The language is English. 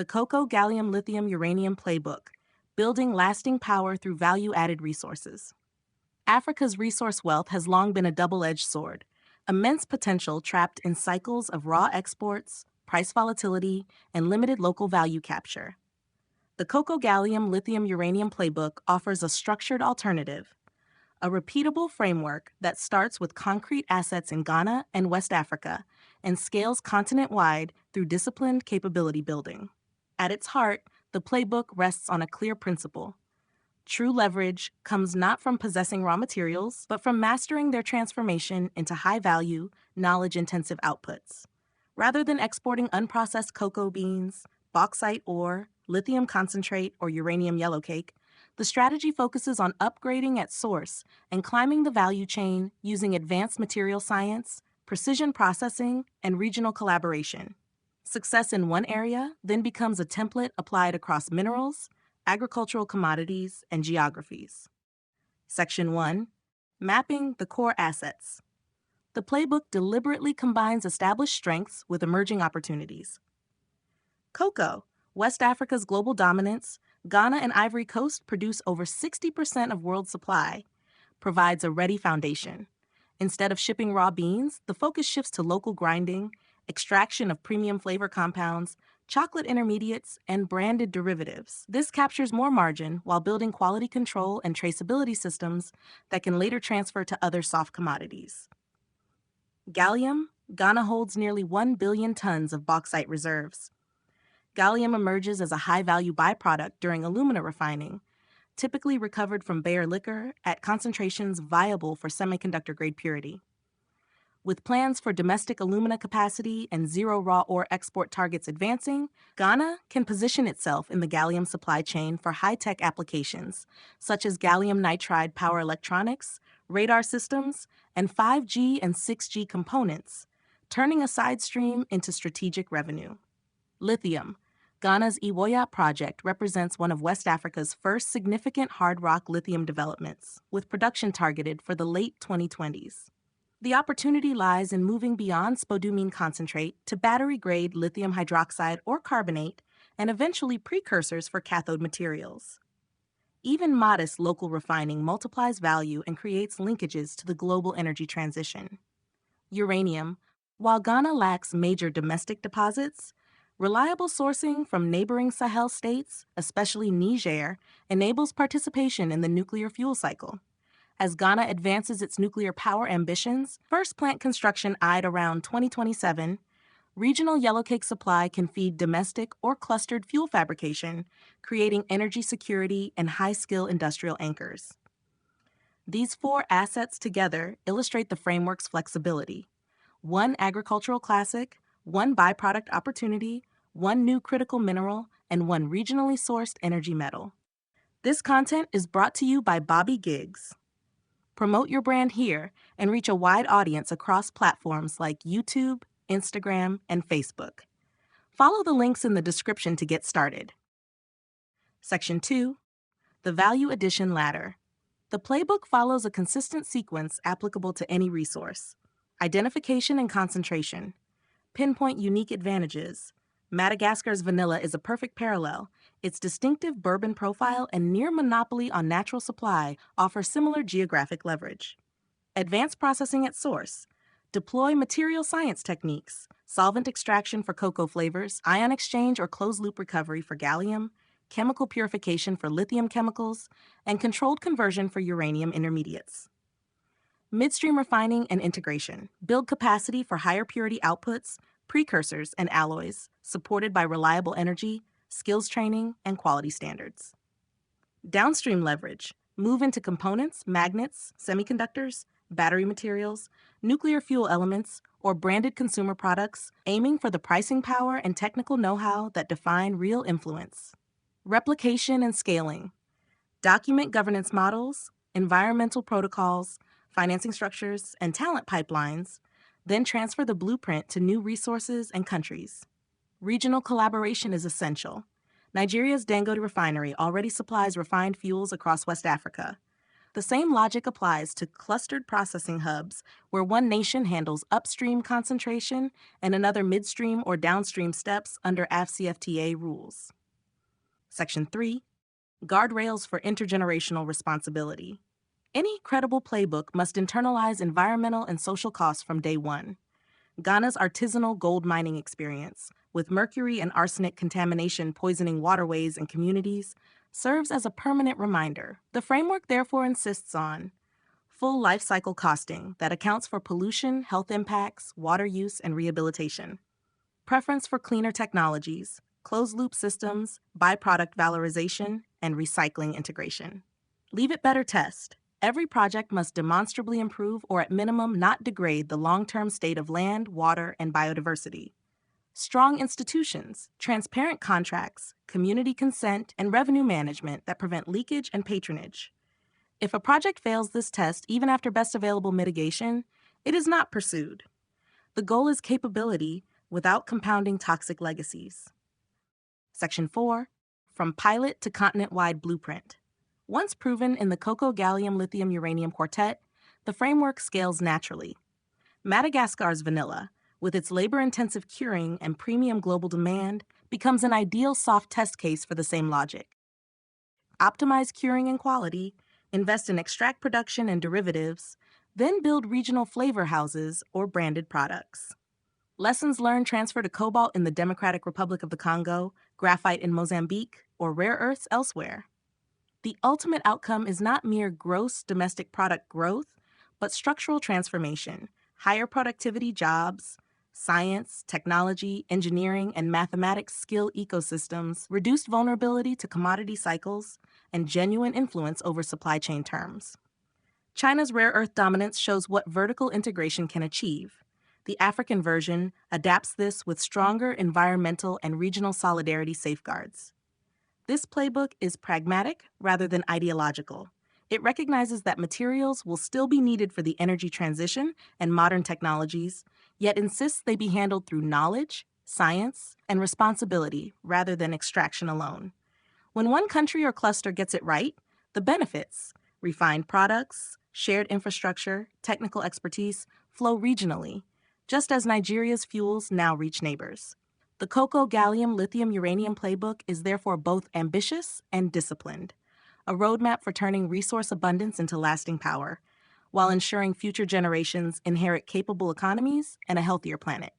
the Cocoa Gallium Lithium Uranium Playbook, Building Lasting Power Through Value-Added Resources. Africa's resource wealth has long been a double-edged sword, immense potential trapped in cycles of raw exports, price volatility, and limited local value capture. The Cocoa Gallium Lithium Uranium Playbook offers a structured alternative, a repeatable framework that starts with concrete assets in Ghana and West Africa and scales continent-wide through disciplined capability building. At its heart, the playbook rests on a clear principle. True leverage comes not from possessing raw materials, but from mastering their transformation into high-value, knowledge-intensive outputs. Rather than exporting unprocessed cocoa beans, bauxite ore, lithium concentrate, or uranium yellowcake, the strategy focuses on upgrading at source and climbing the value chain using advanced material science, precision processing, and regional collaboration. Success in one area then becomes a template applied across minerals, agricultural commodities, and geographies. Section 1. Mapping the core assets. The playbook deliberately combines established strengths with emerging opportunities. Cocoa, West Africa's global dominance, Ghana and Ivory Coast produce over 60% of world supply, provides a ready foundation. Instead of shipping raw beans, the focus shifts to local grinding, extraction of premium flavor compounds, chocolate intermediates, and branded derivatives. This captures more margin while building quality control and traceability systems that can later transfer to other soft commodities. Gallium, Ghana holds nearly 1 billion tons of bauxite reserves. Gallium emerges as a high-value byproduct during alumina refining, typically recovered from Bayer liquor at concentrations viable for semiconductor-grade purity. With plans for domestic alumina capacity and zero raw ore export targets advancing, Ghana can position itself in the gallium supply chain for high-tech applications, such as gallium nitride power electronics, radar systems, and 5G and 6G components, turning a side stream into strategic revenue. Lithium, Ghana's Iwoya project, represents one of West Africa's first significant hard rock lithium developments, with production targeted for the late 2020s. The opportunity lies in moving beyond spodumene concentrate to battery-grade lithium hydroxide or carbonate and eventually precursors for cathode materials. Even modest local refining multiplies value and creates linkages to the global energy transition. Uranium, while Ghana lacks major domestic deposits, reliable sourcing from neighboring Sahel states, especially Niger, enables participation in the nuclear fuel cycle. As Ghana advances its nuclear power ambitions, first plant construction eyed around 2027, regional yellowcake supply can feed domestic or clustered fuel fabrication, creating energy security and high-skill industrial anchors. These four assets together illustrate the framework's flexibility. One agricultural classic, one byproduct opportunity, one new critical mineral, and one regionally sourced energy metal. This content is brought to you by Bobby Giggs. Promote your brand here and reach a wide audience across platforms like YouTube, Instagram, and Facebook. Follow the links in the description to get started. Section 2. The Value Addition Ladder. The playbook follows a consistent sequence applicable to any resource. Identification and concentration. Pinpoint unique advantages. Madagascar's vanilla is a perfect parallel. Its distinctive bourbon profile and near monopoly on natural supply offer similar geographic leverage. Advanced processing at source. Deploy material science techniques, solvent extraction for cocoa flavors, ion exchange or closed-loop recovery for gallium, chemical purification for lithium chemicals, and controlled conversion for uranium intermediates. Midstream refining and integration. Build capacity for higher purity outputs, precursors, and alloys, supported by reliable energy, skills training, and quality standards. Downstream leverage. Move into components, magnets, semiconductors, battery materials, nuclear fuel elements, or branded consumer products, aiming for the pricing power and technical know-how that define real influence. Replication and scaling. Document governance models, environmental protocols, financing structures, and talent pipelines, then transfer the blueprint to new resources and countries. Regional collaboration is essential. Nigeria's Dangote refinery already supplies refined fuels across West Africa. The same logic applies to clustered processing hubs, where one nation handles upstream concentration and another midstream or downstream steps under AFCFTA rules. Section 3. Guardrails for intergenerational responsibility. Any credible playbook must internalize environmental and social costs from day one. Ghana's artisanal gold mining experience, with mercury and arsenic contamination poisoning waterways and communities, serves as a permanent reminder. The framework therefore insists on full life cycle costing that accounts for pollution, health impacts, water use, and rehabilitation. Preference for cleaner technologies, closed-loop systems, byproduct valorization, and recycling integration. Leave it better test. Every project must demonstrably improve or at minimum not degrade the long-term state of land, water, and biodiversity. Strong institutions, transparent contracts, community consent, and revenue management that prevent leakage and patronage. If a project fails this test even after best available mitigation, it is not pursued. The goal is capability without compounding toxic legacies. Section 4. From pilot to continent-wide blueprint. Once proven in the Cocoa Gallium Lithium Uranium Quartet, the framework scales naturally. Madagascar's vanilla, with its labor-intensive curing and premium global demand, becomes an ideal soft test case for the same logic. Optimize curing and quality, invest in extract production and derivatives, then build regional flavor houses or branded products. Lessons learned transfer to cobalt in the Democratic Republic of the Congo, graphite in Mozambique, or rare earths elsewhere. The ultimate outcome is not mere gross domestic product growth, but structural transformation, higher productivity jobs, science, technology, engineering, and mathematics skill ecosystems, reduced vulnerability to commodity cycles, and genuine influence over supply chain terms. China's rare earth dominance shows what vertical integration can achieve. The African version adapts this with stronger environmental and regional solidarity safeguards. This playbook is pragmatic rather than ideological. It recognizes that materials will still be needed for the energy transition and modern technologies, yet insists they be handled through knowledge, science, and responsibility rather than extraction alone. When one country or cluster gets it right, the benefits, refined products, shared infrastructure, technical expertise, flow regionally, just as Nigeria's fuels now reach neighbors. The Cocoa Gallium Lithium Uranium Playbook is therefore both ambitious and disciplined, a roadmap for turning resource abundance into lasting power, while ensuring future generations inherit capable economies and a healthier planet.